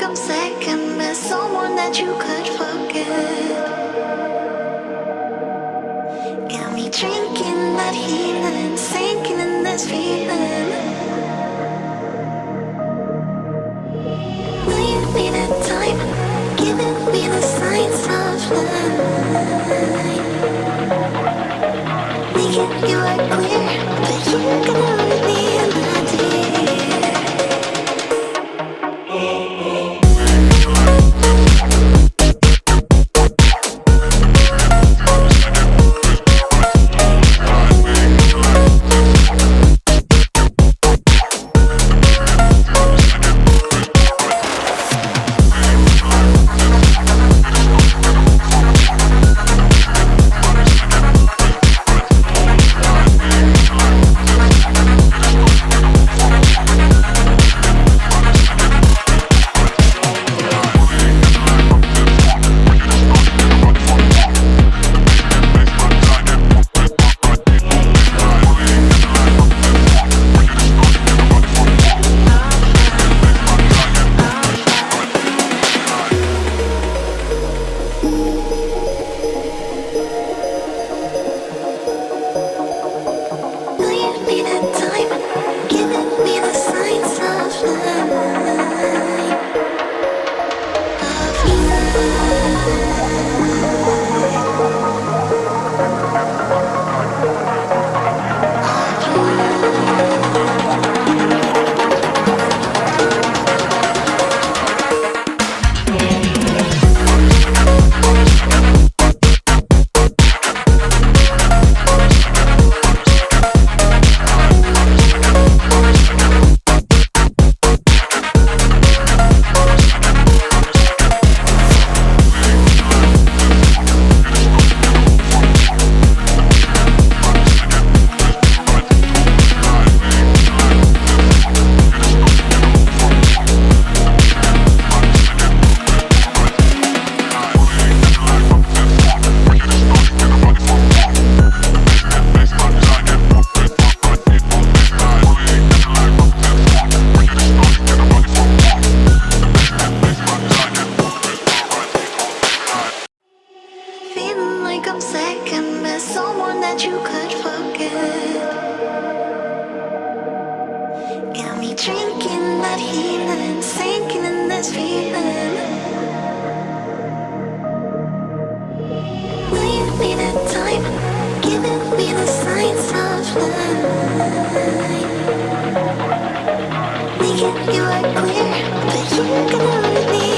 like I'm second best, someone that you could forget. Got me drinking that healing, sinking in this feeling. Will you be the time, giving me the signs of life? Making you are clear, but you're gonna leave me in the deep. Feeling like I'm second best, someone that you could forget. Got me drinking that healing, sinking in this feeling. Will you be the time, giving me the signs of life? Making you are clear, but you're gonna leave me